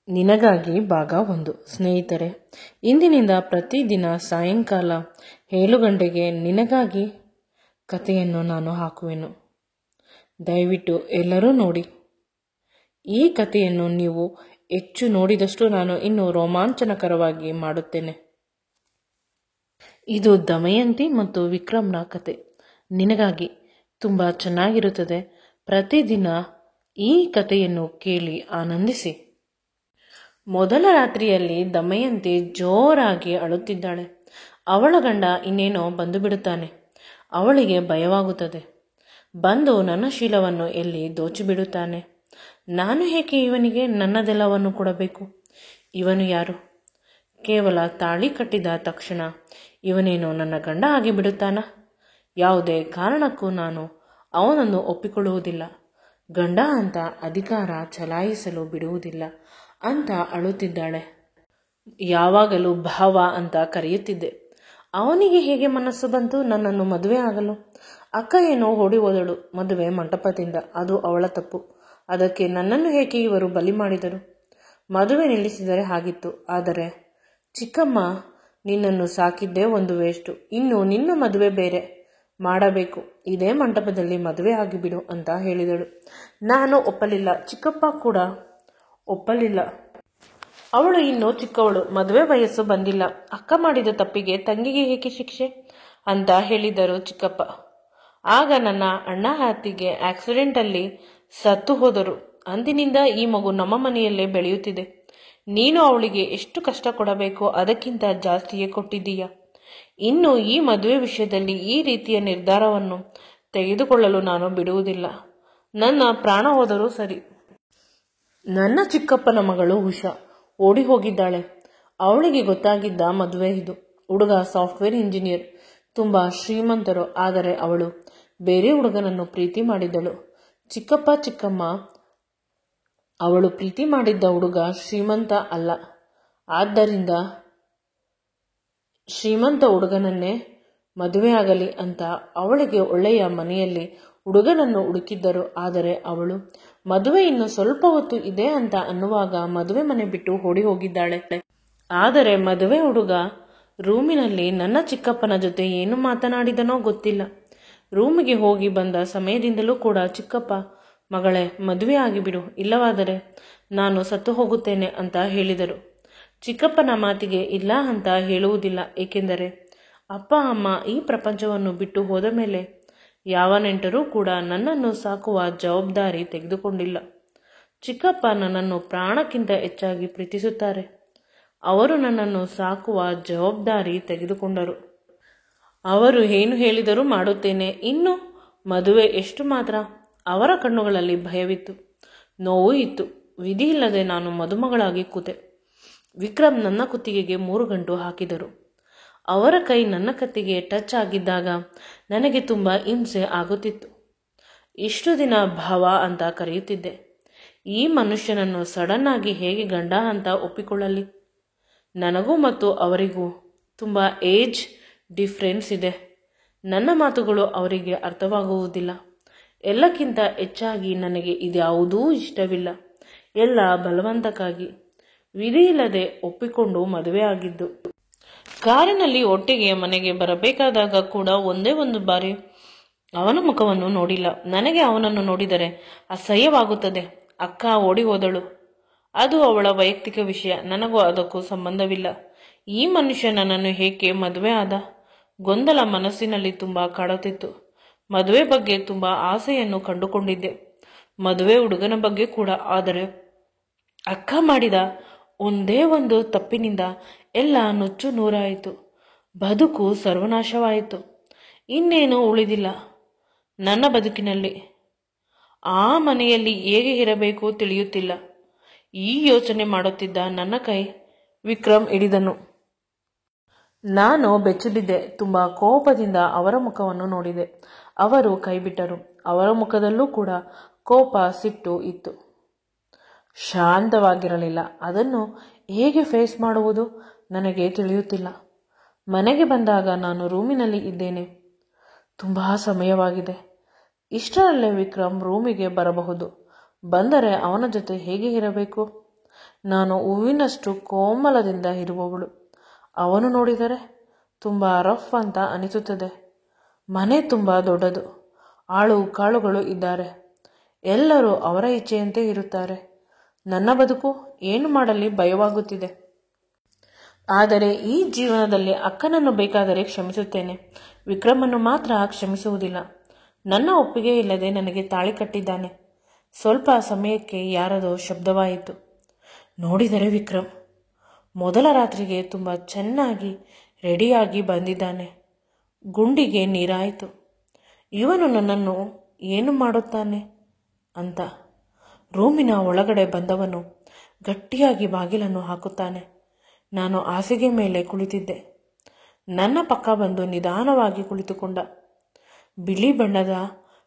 ನಿನಗಾಗಿ ಭಾಗ 1. ಸ್ನೇಹಿತರೆ, ಇಂದಿನಿಂದ ಪ್ರತಿದಿನ ಸಾಯಂಕಾಲ 7 ಗಂಟೆಗೆ ನಿನಗಾಗಿ ಕಥೆಯನ್ನು ನಾನು ಹಾಕುವೆನು. ದಯವಿಟ್ಟು ಎಲ್ಲರೂ ನೋಡಿ. ಈ ಕಥೆಯನ್ನು ನೀವು ಹೆಚ್ಚು ನೋಡಿದಷ್ಟು ನಾನು ಇನ್ನೂ ರೋಮಾಂಚನಕರವಾಗಿ ಮಾಡುತ್ತೇನೆ. ಇದು ದಮಯಂತಿ ಮತ್ತು ವಿಕ್ರಮ್ನ ಕತೆ. ನಿನಗಾಗಿ ತುಂಬ ಚೆನ್ನಾಗಿರುತ್ತದೆ. ಪ್ರತಿದಿನ ಈ ಕಥೆಯನ್ನು ಕೇಳಿ ಆನಂದಿಸಿ. ಮೊದಲ ರಾತ್ರಿಯಲ್ಲಿ ದಮಯಂತಿ ಜೋರಾಗಿ ಅಳುತ್ತಿದ್ದಾಳೆ. ಅವಳ ಗಂಡ ಇನ್ನೇನೋ ಬಂದು ಬಿಡುತ್ತಾನೆ. ಅವಳಿಗೆ ಭಯವಾಗುತ್ತದೆ. ಬಂದು ನನ್ನ ಶೀಲವನ್ನು ಎಲ್ಲಿ ದೋಚಿಬಿಡುತ್ತಾನೆ. ನಾನು ಏಕೆ ಇವನಿಗೆ ನನ್ನದೆಲ್ಲವನ್ನು ಕೊಡಬೇಕು? ಇವನು ಯಾರು? ಕೇವಲ ತಾಳಿ ಕಟ್ಟಿದ ತಕ್ಷಣ ಇವನೇನೋ ನನ್ನ ಗಂಡ ಆಗಿಬಿಡುತ್ತಾನ? ಯಾವುದೇ ಕಾರಣಕ್ಕೂ ನಾನು ಅವನನ್ನು ಒಪ್ಪಿಕೊಳ್ಳುವುದಿಲ್ಲ. ಗಂಡ ಅಂತ ಅಧಿಕಾರ ಚಲಾಯಿಸಲು ಬಿಡುವುದಿಲ್ಲ ಅಂತ ಅಳುತ್ತಿದ್ದಾಳೆ. ಯಾವಾಗಲೂ ಭಾವ ಅಂತ ಕರೆಯುತ್ತಿದ್ದೆ. ಅವನಿಗೆ ಹೇಗೆ ಮನಸ್ಸು ಬಂತು ನನ್ನನ್ನು ಮದುವೆ ಆಗಲು? ಅಕ್ಕ ಏನೋ ಓಡಿ ಹೋದಳು ಮದುವೆ ಮಂಟಪದಿಂದ. ಅದು ಅವಳ ತಪ್ಪು. ಅದಕ್ಕೆ ನನ್ನನ್ನು ಏಕೆ ಇವರು ಬಲಿ ಮಾಡಿದರು? ಮದುವೆ ನಿಲ್ಲಿಸಿದರೆ ಆಗಿತ್ತು. ಆದರೆ ಚಿಕ್ಕಮ್ಮ, ನಿನ್ನನ್ನು ಸಾಕಿದ್ದೇ ಒಂದು ವೇಸ್ಟು. ಇನ್ನು ನಿನ್ನ ಮದುವೆ ಬೇರೆ ಮಾಡಬೇಕು. ಇದೇ ಮಂಟಪದಲ್ಲಿ ಮದುವೆ ಆಗಿಬಿಡು ಅಂತ ಹೇಳಿದಳು. ನಾನು ಒಪ್ಪಲಿಲ್ಲ. ಚಿಕ್ಕಪ್ಪ ಕೂಡ ಒಪ್ಪಲಿಲ್ಲ. ಅವಳು ಇನ್ನೂ ಚಿಕ್ಕವಳು, ಮದುವೆ ವಯಸ್ಸು ಬಂದಿಲ್ಲ. ಅಕ್ಕ ಮಾಡಿದ ತಪ್ಪಿಗೆ ತಂಗಿಗೆ ಏಕೆ ಶಿಕ್ಷೆ ಅಂತ ಹೇಳಿದರು ಚಿಕ್ಕಪ್ಪ. ಆಗ ನನ್ನ ಅಣ್ಣ ಅತ್ತಿಗೆ ಆಕ್ಸಿಡೆಂಟಲ್ಲಿ ಸತ್ತು ಹೋದರು. ಅಂದಿನಿಂದ ಈ ಮಗು ನಮ್ಮ ಮನೆಯಲ್ಲೇ ಬೆಳೆಯುತ್ತಿದೆ. ನೀನು ಅವಳಿಗೆ ಎಷ್ಟು ಕಷ್ಟ ಕೊಡಬೇಕೋ ಅದಕ್ಕಿಂತ ಜಾಸ್ತಿಯೇ ಕೊಟ್ಟಿದ್ದೀಯ. ಇನ್ನು ಈ ಮದುವೆ ವಿಷಯದಲ್ಲಿ ಈ ರೀತಿಯ ನಿರ್ಧಾರವನ್ನು ತೆಗೆದುಕೊಳ್ಳಲು ನಾನು ಬಿಡುವುದಿಲ್ಲ. ನನ್ನ ಪ್ರಾಣ ಹೋದರೂ ಸರಿ. ನನ್ನ ಚಿಕ್ಕಪ್ಪನ ಮಗಳು ಉಷಾ ಓಡಿ ಹೋಗಿದ್ದಾಳೆ. ಅವಳಿಗೆ ಗೊತ್ತಾಗಿದ್ದ ಮದುವೆ ಇದು. ಹುಡುಗ ಸಾಫ್ಟ್ವೇರ್ ಇಂಜಿನಿಯರ್, ತುಂಬ ಶ್ರೀಮಂತರು. ಆದರೆ ಅವಳು ಬೇರೆ ಹುಡುಗನನ್ನು ಪ್ರೀತಿ ಮಾಡಿದ್ದಳು. ಚಿಕ್ಕಮ್ಮ, ಅವಳು ಪ್ರೀತಿ ಮಾಡಿದ್ದ ಹುಡುಗ ಶ್ರೀಮಂತ ಅಲ್ಲ. ಆದ್ದರಿಂದ ಶ್ರೀಮಂತ ಹುಡುಗನನ್ನೇ ಮದುವೆಯಾಗಲಿ ಅಂತ ಅವಳಿಗೆ ಒಳ್ಳೆಯ ಮನೆಯಲ್ಲಿ ಹುಡುಗನನ್ನು ಹುಡುಕಿದ್ದರು. ಆದರೆ ಅವಳು ಮದುವೆ ಇನ್ನು ಸ್ವಲ್ಪ ಹೊತ್ತು ಇದೆ ಅಂತ ಅನ್ನುವಾಗ ಮದುವೆ ಮನೆ ಬಿಟ್ಟು ಓಡಿ ಹೋಗಿದ್ದಾಳೆ. ಆದರೆ ಮದುವೆ ಹುಡುಗ ರೂಮಿನಲ್ಲಿ ನನ್ನ ಚಿಕ್ಕಪ್ಪನ ಜೊತೆ ಏನು ಮಾತನಾಡಿದನೋ ಗೊತ್ತಿಲ್ಲ. ರೂಮಿಗೆ ಹೋಗಿ ಬಂದ ಸಮಯದಿಂದಲೂ ಕೂಡ ಚಿಕ್ಕಪ್ಪ, ಮಗಳೇ ಮದುವೆ ಆಗಿಬಿಡು, ಇಲ್ಲವಾದರೆ ನಾನು ಸತ್ತು ಹೋಗುತ್ತೇನೆ ಅಂತ ಹೇಳಿದರು. ಚಿಕ್ಕಪ್ಪನ ಮಾತಿಗೆ ಇಲ್ಲ ಅಂತ ಹೇಳುವುದಿಲ್ಲ. ಏಕೆಂದರೆ ಅಪ್ಪ ಅಮ್ಮ ಈ ಪ್ರಪಂಚವನ್ನು ಬಿಟ್ಟು ಹೋದ ಮೇಲೆ ಯಾವ ನೆಂಟರೂ ಕೂಡ ನನ್ನನ್ನು ಸಾಕುವ ಜವಾಬ್ದಾರಿ ತೆಗೆದುಕೊಂಡಿಲ್ಲ. ಚಿಕ್ಕಪ್ಪ ನನ್ನನ್ನು ಪ್ರಾಣಕ್ಕಿಂತ ಹೆಚ್ಚಾಗಿ ಪ್ರೀತಿಸುತ್ತಾರೆ. ಅವರು ನನ್ನನ್ನು ಸಾಕುವ ಜವಾಬ್ದಾರಿ ತೆಗೆದುಕೊಂಡರು. ಅವರು ಏನು ಹೇಳಿದರೂ ಮಾಡುತ್ತೇನೆ. ಇನ್ನು ಮದುವೆ ಎಷ್ಟು ಮಾತ್ರ. ಅವರ ಕಣ್ಣುಗಳಲ್ಲಿ ಭಯವಿತ್ತು, ನೋವು ಇತ್ತು. ವಿಧಿ ಇಲ್ಲದೆ ನಾನು ಮದುಮಗಳಾಗಿ ಕೂತೆ. ವಿಕ್ರಮ್ ನನ್ನ ಕುತ್ತಿಗೆಗೆ 3 ಗಂಟು ಹಾಕಿದರು. ಅವರ ಕೈ ನನ್ನ ಕತ್ತಿಗೆ ಟಚ್ ಆಗಿದ್ದಾಗ ನನಗೆ ತುಂಬ ಹಿಂಸೆ ಆಗುತ್ತಿತ್ತು. ಇಷ್ಟು ದಿನ ಭಾವ ಅಂತ ಕರೆಯುತ್ತಿದ್ದೆ. ಈ ಮನುಷ್ಯನನ್ನು ಸಡನ್ ಆಗಿ ಹೇಗೆ ಗಂಡ ಅಂತ ಒಪ್ಪಿಕೊಳ್ಳಲಿ? ನನಗೂ ಮತ್ತು ಅವರಿಗೂ ತುಂಬ ಏಜ್ ಡಿಫ್ರೆನ್ಸ್ ಇದೆ. ನನ್ನ ಮಾತುಗಳು ಅವರಿಗೆ ಅರ್ಥವಾಗುವುದಿಲ್ಲ. ಎಲ್ಲಕ್ಕಿಂತ ಹೆಚ್ಚಾಗಿ ನನಗೆ ಇದ್ಯಾವುದೂ ಇಷ್ಟವಿಲ್ಲ. ಎಲ್ಲ ಬಲವಂತಕ್ಕಾಗಿ ವಿಧಿ ಇಲ್ಲದೆ ಒಪ್ಪಿಕೊಂಡು ಮದುವೆ ಆಗಿದ್ದು. ಕಾರಿನಲ್ಲಿ ಒಟ್ಟಿಗೆ ಮನೆಗೆ ಬರಬೇಕಾದಾಗ ಕೂಡ ಒಂದೇ ಒಂದು ಬಾರಿ ಅವನ ಮುಖವನ್ನು ನೋಡಿಲ್ಲ. ನನಗೆ ಅವನನ್ನು ನೋಡಿದರೆ ಅಸಹ್ಯವಾಗುತ್ತದೆ. ಅಕ್ಕ ಓಡಿ ಹೋದಳು, ಅದು ಅವಳ ವೈಯಕ್ತಿಕ ವಿಷಯ. ನನಗೂ ಅದಕ್ಕೂ ಸಂಬಂಧವಿಲ್ಲ. ಈ ಮನುಷ್ಯ ನನ್ನನ್ನು ಏಕೆ ಮದುವೆ ಆದ? ಗೊಂದಲ ಮನಸ್ಸಿನಲ್ಲಿ ತುಂಬ ಕಾಡುತ್ತಿತ್ತು. ಮದುವೆ ಬಗ್ಗೆ ತುಂಬ ಆಸೆಯನ್ನು ಕಂಡುಕೊಂಡಿದ್ದೆ, ಮದುವೆ ಹುಡುಗನ ಬಗ್ಗೆ ಕೂಡ. ಆದರೆ ಅಕ್ಕ ಮಾಡಿದ ಒಂದೇ ಒಂದು ತಪ್ಪಿನಿಂದ ಎಲ್ಲ ನುಚ್ಚು ನೂರಾಯಿತು. ಬದುಕು ಸರ್ವನಾಶವಾಯಿತು. ಇನ್ನೇನು ಉಳಿದಿಲ್ಲ ನನ್ನ ಬದುಕಿನಲ್ಲಿ. ಆ ಮನೆಯಲ್ಲಿ ಹೇಗೆ ಇರಬೇಕು ತಿಳಿಯುತ್ತಿಲ್ಲ. ಈ ಯೋಚನೆ ಮಾಡುತ್ತಿದ್ದ ನನ್ನ ಕೈ ವಿಕ್ರಮ್ ಹಿಡಿದನು. ನಾನು ಬೆಚ್ಚಬಿದ್ದೆ. ತುಂಬ ಕೋಪದಿಂದ ಅವರ ಮುಖವನ್ನು ನೋಡಿದೆ. ಅವರು ಕೈಬಿಟ್ಟರು. ಅವರ ಮುಖದಲ್ಲೂ ಕೂಡ ಕೋಪ, ಸಿಟ್ಟು ಇತ್ತು. ಶಾಂತವಾಗಿರಲಿಲ್ಲ. ಅದನ್ನು ಹೇಗೆ ಫೇಸ್ ಮಾಡುವುದು ನನಗೆ ತಿಳಿಯುತ್ತಿಲ್ಲ. ಮನೆಗೆ ಬಂದಾಗ ನಾನು ರೂಮಿನಲ್ಲಿ ಇದ್ದೇನೆ. ತುಂಬ ಸಮಯವಾಗಿದೆ. ಇಷ್ಟರಲ್ಲೇ ವಿಕ್ರಮ್ ರೂಮಿಗೆ ಬರಬಹುದು. ಬಂದರೆ ಅವನ ಜೊತೆ ಹೇಗೆ ಇರಬೇಕು? ನಾನು ಹೂವಿನಷ್ಟು ಕೋಮಲದಿಂದ ಇರುವವಳು. ಅವನು ನೋಡಿದರೆ ತುಂಬ ರಫ್ ಅಂತ ಅನಿಸುತ್ತದೆ. ಮನೆ ತುಂಬ ದೊಡ್ಡದು, ಆಳು ಕಾಳುಗಳು ಇದ್ದಾರೆ. ಎಲ್ಲರೂ ಅವರ ಇಚ್ಛೆಯಂತೆ ಇರುತ್ತಾರೆ. ನನ್ನ ಬದುಕು ಏನು ಮಾಡಲಿ ಭಯವಾಗುತ್ತಿದೆ. ಆದರೆ ಈ ಜೀವನದಲ್ಲಿ ಅಕ್ಕನನ್ನು ಬೇಕಾದರೆ ಕ್ಷಮಿಸುತ್ತೇನೆ, ವಿಕ್ರಮನ್ನು ಮಾತ್ರ ಕ್ಷಮಿಸುವುದಿಲ್ಲ. ನನ್ನ ಒಪ್ಪಿಗೆ ಇಲ್ಲದೆ ನನಗೆ ತಾಳಿ ಕಟ್ಟಿದ್ದಾನೆ. ಸ್ವಲ್ಪ ಸಮಯಕ್ಕೆ ಯಾರದೋ ಶಬ್ದವಾಯಿತು. ನೋಡಿದರೆ ವಿಕ್ರಮ್ ಮೊದಲ ರಾತ್ರಿಗೆ ತುಂಬ ಚೆನ್ನಾಗಿ ರೆಡಿಯಾಗಿ ಬಂದಿದ್ದಾನೆ. ಗುಂಡಿಗೆ ನೀರಾಯಿತು. ಇವನು ನನ್ನನ್ನು ಏನು ಮಾಡುತ್ತಾನೆ ಅಂತ ರೂಮಿನ ಒಳಗಡೆ ಬಂದವನು ಗಟ್ಟಿಯಾಗಿ ಬಾಗಿಲನ್ನು ಹಾಕುತ್ತಾನೆ. ನಾನು ಹಾಸಿಗೆ ಮೇಲೆ ಕುಳಿತಿದ್ದೆ. ನನ್ನ ಪಕ್ಕ ಬಂದು ನಿಧಾನವಾಗಿ ಕುಳಿತುಕೊಂಡ. ಬಿಳಿ ಬಣ್ಣದ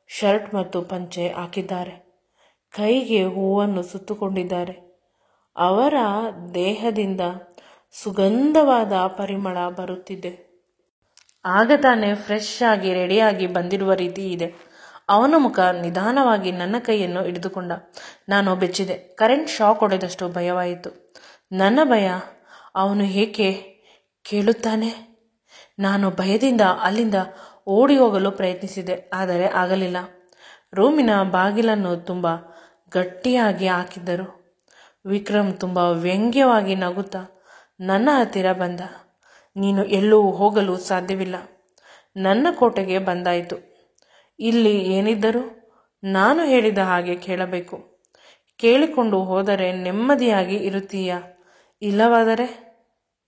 ಶರ್ಟ್ ಮತ್ತು ಪಂಚೆ ಹಾಕಿದ್ದಾರೆ. ಕೈಗೆ ಹೂವನ್ನು ಸುತ್ತುಕೊಂಡಿದ್ದಾರೆ. ಅವರ ದೇಹದಿಂದ ಸುಗಂಧವಾದ ಪರಿಮಳ ಬರುತ್ತಿದೆ. ಆಗ ತಾನೇ ಫ್ರೆಶ್ ಆಗಿ ರೆಡಿಯಾಗಿ ಬಂದಿರುವ ರೀತಿ ಇದೆ. ಅವನ ಮುಖ ನಿಧಾನವಾಗಿ ನನ್ನ ಕೈಯನ್ನು ಹಿಡಿದುಕೊಂಡ. ನಾನು ಬೆಚ್ಚಿದೆ. Current shock ಹೊಡೆದಷ್ಟು ಭಯವಾಯಿತು. ನನ್ನ ಭಯ ಅವನು ಏಕೆ ಕೇಳುತ್ತಾನೆ? ನಾನು ಭಯದಿಂದ ಅಲ್ಲಿಂದ ಓಡಿ ಹೋಗಲು ಪ್ರಯತ್ನಿಸಿದೆ, ಆದರೆ ಆಗಲಿಲ್ಲ. ರೂಮಿನ ಬಾಗಿಲನ್ನು ತುಂಬ ಗಟ್ಟಿಯಾಗಿ ಹಾಕಿದ್ದರು. ವಿಕ್ರಮ್ ತುಂಬ ವ್ಯಂಗ್ಯವಾಗಿ ನಗುತ್ತಾ ನನ್ನ ಹತ್ತಿರ ಬಂದ. ನೀನು ಎಲ್ಲೂ ಹೋಗಲು ಸಾಧ್ಯವಿಲ್ಲ. ನನ್ನ ಕೋಟೆಗೆ ಬಂದಾಯಿತು. ಇಲ್ಲಿ ಏನಿದ್ದರೂ ನಾನು ಹೇಳಿದ ಹಾಗೆ ಕೇಳಬೇಕು. ಕೇಳಿಕೊಂಡು ಹೋದರೆ ನೆಮ್ಮದಿಯಾಗಿ ಇರುತ್ತೀಯಾ? ಇಲ್ಲವಾದರೆ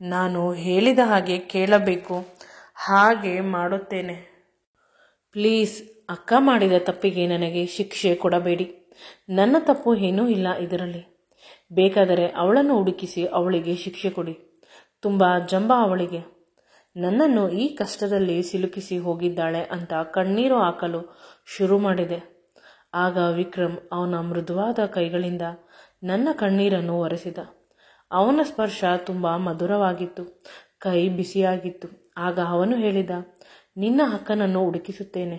ನಾನು ಹೇಳಿದ ಹಾಗೆ ಕೇಳಬೇಕು. ಹಾಗೆ ಮಾಡುತ್ತೇನೆ. ಪ್ಲೀಸ್, ಅಕ್ಕ ಮಾಡಿದ ತಪ್ಪಿಗೆ ನನಗೆ ಶಿಕ್ಷೆ ಕೊಡಬೇಡಿ. ನನ್ನ ತಪ್ಪು ಏನೂ ಇಲ್ಲ ಇದರಲ್ಲಿ. ಬೇಕಾದರೆ ಅವಳನ್ನು ಹುಡುಕಿಸಿ ಅವಳಿಗೆ ಶಿಕ್ಷೆ ಕೊಡಿ. ತುಂಬ ಜಂಬ ಅವಳಿಗೆ. ನನ್ನನ್ನು ಈ ಕಷ್ಟದಲ್ಲಿ ಸಿಲುಕಿಸಿ ಹೋಗಿದ್ದಾಳೆ ಅಂತ ಕಣ್ಣೀರು ಹಾಕಲು ಶುರು ಮಾಡಿದೆ. ಆಗ ವಿಕ್ರಮ್ ಅವನ ಮೃದುವಾದ ಕೈಗಳಿಂದ ನನ್ನ ಕಣ್ಣೀರನ್ನು ಒರೆಸಿದ. ಅವನ ಸ್ಪರ್ಶ ತುಂಬ ಮಧುರವಾಗಿತ್ತು. ಕೈ ಬಿಸಿಯಾಗಿತ್ತು. ಆಗ ಅವನು ಹೇಳಿದ, ನಿನ್ನ ಅಕ್ಕನನ್ನು ಹುಡುಕಿಸುತ್ತೇನೆ.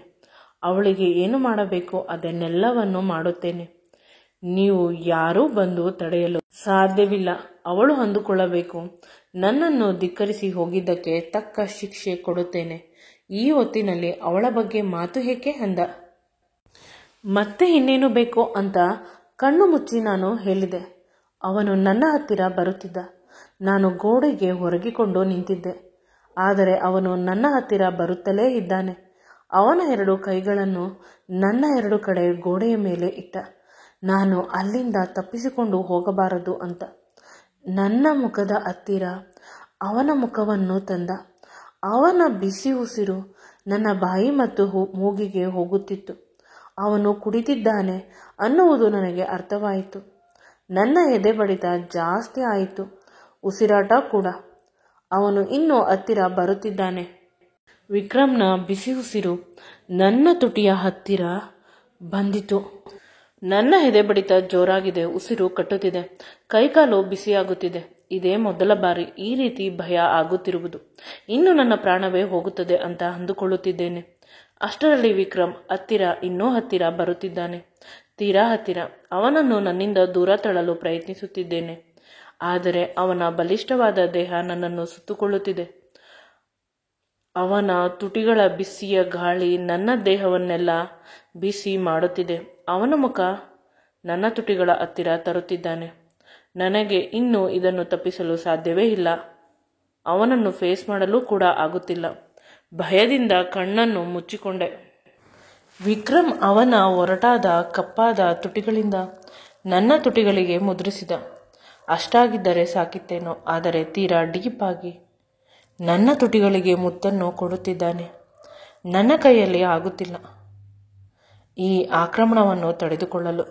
ಅವಳಿಗೆ ಏನು ಮಾಡಬೇಕೋ ಅದನ್ನೆಲ್ಲವನ್ನು ಮಾಡುತ್ತೇನೆ. ನೀವು ಯಾರೂ ಬಂದು ತಡೆಯಲು ಸಾಧ್ಯವಿಲ್ಲ. ಅವಳು ಅಂದುಕೊಳ್ಳಬೇಕು, ನನ್ನನ್ನು ಧಿಕ್ಕರಿಸಿ ಹೋಗಿದ್ದಕ್ಕೆ ತಕ್ಕ ಶಿಕ್ಷೆ ಕೊಡುತ್ತೇನೆ. ಈ ಹೊತ್ತಿನಲ್ಲಿ ಅವಳ ಬಗ್ಗೆ ಮಾತು ಏಕೆ ಅಂದ. ಮತ್ತೆ ಇನ್ನೇನು ಬೇಕೋ ಅಂತ ಕಣ್ಣು ಮುಚ್ಚಿ ನಾನು ಹೇಳಿದೆ. ಅವನು ನನ್ನ ಹತ್ತಿರ ಬರುತ್ತಿದ್ದ. ನಾನು ಗೋಡೆಗೆ ಹೊರಗಿಕೊಂಡು ನಿಂತಿದ್ದೆ. ಆದರೆ ಅವನು ನನ್ನ ಹತ್ತಿರ ಬರುತ್ತಲೇ ಇದ್ದಾನೆ. ಅವನ 2 ಕೈಗಳನ್ನು ನನ್ನ 2 ಕಡೆ ಗೋಡೆಯ ಮೇಲೆ ಇಟ್ಟ. ನಾನು ಅಲ್ಲಿಂದ ತಪ್ಪಿಸಿಕೊಂಡು ಹೋಗಬಾರದು ಅಂತ ನನ್ನ ಮುಖದ ಹತ್ತಿರ ಅವನ ಮುಖವನ್ನು ತಂದ. ಅವನ ಬಿಸಿ ಉಸಿರು ನನ್ನ ಬಾಯಿ ಮತ್ತು ಮೂಗಿಗೆ ಹೋಗುತ್ತಿತ್ತು. ಅವನು ಕುಡಿತಿದ್ದಾನೆ ಅನ್ನುವುದು ನನಗೆ ಅರ್ಥವಾಯಿತು. ನನ್ನ ಎದೆ ಬಡಿತ ಜಾಸ್ತಿ ಆಯಿತು, ಉಸಿರಾಟ ಕೂಡ. ಅವನು ಇನ್ನೂ ಹತ್ತಿರ ಬರುತ್ತಿದ್ದಾನೆ. ವಿಕ್ರಮ್ನ ಬಿಸಿ ಉಸಿರು ನನ್ನ ತುಟಿಯ ಹತ್ತಿರ ಬಂದಿತು. ನನ್ನ ಎದೆ ಬಡಿತ ಜೋರಾಗಿದೆ. ಉಸಿರು ಕಟ್ಟುತ್ತಿದೆ. ಕೈಕಾಲು ಬಿಸಿಯಾಗುತ್ತಿದೆ. ಇದೇ ಮೊದಲ ಬಾರಿ ಈ ರೀತಿ ಭಯ ಆಗುತ್ತಿರುವುದು. ಇನ್ನು ನನ್ನ ಪ್ರಾಣವೇ ಹೋಗುತ್ತದೆ ಅಂತ ಅಂದುಕೊಳ್ಳುತ್ತಿದ್ದೇನೆ. ಅಷ್ಟರಲ್ಲಿ ವಿಕ್ರಮ್ ಇನ್ನೂ ಹತ್ತಿರ ಬರುತ್ತಿದ್ದಾನೆ. ತೀರಾ ಹತ್ತಿರ. ಅವನನ್ನು ನನ್ನಿಂದ ದೂರ ತಳ್ಳಲು ಪ್ರಯತ್ನಿಸುತ್ತಿದ್ದೇನೆ. ಆದರೆ ಅವನ ಬಲಿಷ್ಠವಾದ ದೇಹ ನನ್ನನ್ನು ಸುತ್ತುಕೊಳ್ಳುತ್ತಿದೆ. ಅವನ ತುಟಿಗಳ ಬಿಸಿಯ ಗಾಳಿ ನನ್ನ ದೇಹವನ್ನೆಲ್ಲ ಬಿಸಿ ಮಾಡುತ್ತಿದೆ. ಅವನ ಮುಖ ನನ್ನ ತುಟಿಗಳ ಹತ್ತಿರ ತರುತ್ತಿದ್ದಾನೆ. ನನಗೆ ಇನ್ನೂ ಇದನ್ನು ತಪ್ಪಿಸಲು ಸಾಧ್ಯವೇ ಇಲ್ಲ. ಅವನನ್ನು ಫೇಸ್ ಮಾಡಲು ಕೂಡ ಆಗುತ್ತಿಲ್ಲ. ಭಯದಿಂದ ಕಣ್ಣನ್ನು ಮುಚ್ಚಿಕೊಂಡೆ. ವಿಕ್ರಮ್ ಅವನ ಒರಟಾದ ಕಪ್ಪಾದ ತುಟಿಗಳಿಂದ ನನ್ನ ತುಟಿಗಳಿಗೆ ಮುದ್ರಿಸಿದ. ಅಷ್ಟಾಗಿದ್ದರೆ ಸಾಕಿತ್ತೇನೋ, ಆದರೆ ತೀರಾ ಡೀಪ್ ಆಗಿ ನನ್ನ ತುಟಿಗಳಿಗೆ ಮುತ್ತನ್ನು ಕೊಡುತ್ತಿದ್ದಾನೆ. ನನ್ನ ಕೈಯಲ್ಲಿ ಆಗುತ್ತಿಲ್ಲ ಈ ಆಕ್ರಮಣವನ್ನು ತಡೆದುಕೊಳ್ಳಲು.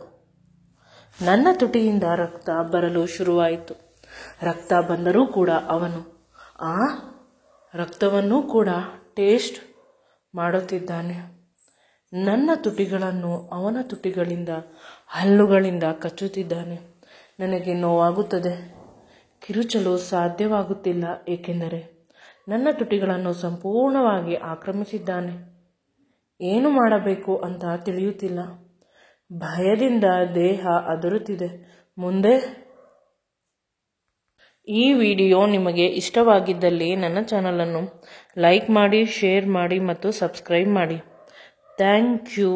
ನನ್ನ ತುಟಿಯಿಂದ ರಕ್ತ ಬರಲು ಶುರುವಾಯಿತು. ರಕ್ತ ಬಂದರೂ ಕೂಡ ಅವನು ಆ ರಕ್ತವನ್ನೂ ಕೂಡ ಟೇಸ್ಟ್ ಮಾಡುತ್ತಿದ್ದಾನೆ. ನನ್ನ ತುಟಿಗಳನ್ನು ಅವನ ತುಟಿಗಳಿಂದ ಹಲ್ಲುಗಳಿಂದ ಕಚ್ಚುತ್ತಿದ್ದಾನೆ. ನನಗೆ ನೋವಾಗುತ್ತದೆ. ಕಿರುಚಲು ಸಾಧ್ಯವಾಗುತ್ತಿಲ್ಲ, ಏಕೆಂದರೆ ನನ್ನ ತುಟಿಗಳನ್ನು ಸಂಪೂರ್ಣವಾಗಿ ಆಕ್ರಮಿಸಿದ್ದಾನೆ. ಏನು ಮಾಡಬೇಕು ಅಂತ ತಿಳಿಯುತ್ತಿಲ್ಲ. ಭಯದಿಂದ ದೇಹ ಅದರುತ್ತಿದೆ. ಮುಂದೆ ಈ ವಿಡಿಯೋ ನಿಮಗೆ ಇಷ್ಟವಾಗಿದ್ದಲ್ಲಿ ನನ್ನ ಚಾನಲನ್ನು ಲೈಕ್ ಮಾಡಿ, ಶೇರ್ ಮಾಡಿ ಮತ್ತು ಸಬ್ಸ್ಕ್ರೈಬ್ ಮಾಡಿ. Thank you.